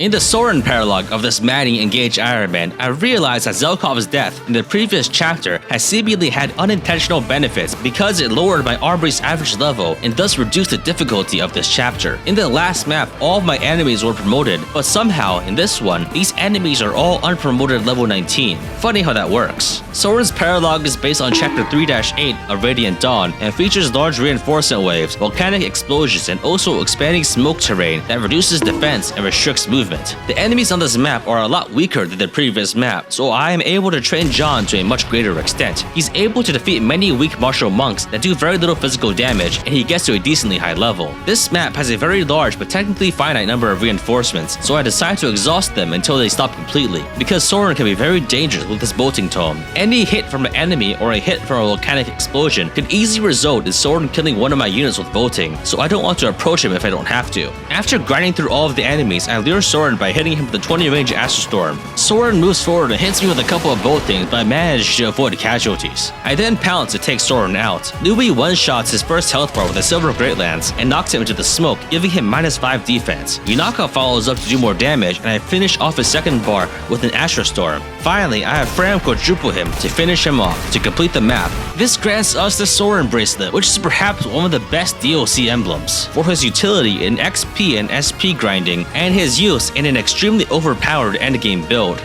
In the Soren paralogue of this Maddening Engaged Ironman, I realized that Zelkov's death in the previous chapter has seemingly had unintentional benefits because it lowered my armory's average level and thus reduced the difficulty of this chapter. In the last map, all of my enemies were promoted, but somehow, in this one, these enemies are all unpromoted level 19. Funny how that works. Soren's paralogue is based on chapter 3-8 of Radiant Dawn and features large reinforcement waves, volcanic explosions, and also expanding smoke terrain that reduces defense and restricts movement. The enemies on this map are a lot weaker than the previous map, so I am able to train John to a much greater extent. He's able to defeat many weak martial monks that do very little physical damage, and he gets to a decently high level. This map has a very large but technically finite number of reinforcements, so I decide to exhaust them until they stop completely, because Soren can be very dangerous with his bolting tome. Any hit from an enemy or a hit from a volcanic explosion could easily result in Soren killing one of my units with bolting, so I don't want to approach him if I don't have to. After grinding through all of the enemies, I lure Soren by hitting him with a 20 range Astral Storm. Soren moves forward and hits me with a couple of boltings, but I manage to avoid casualties. I then pounce to take Soren out. Louis one-shots his first health bar with a Silver Great Lance and knocks him into the smoke, giving him -5 defense. Yunaka follows up to do more damage, and I finish off his second bar with an Astral Storm. Finally, I have Fram quadruple him to finish him off to complete the map. This grants us the Soren bracelet, which is perhaps one of the best DLC emblems, for his utility in XP and SP grinding, and his use in an extremely overpowered endgame build.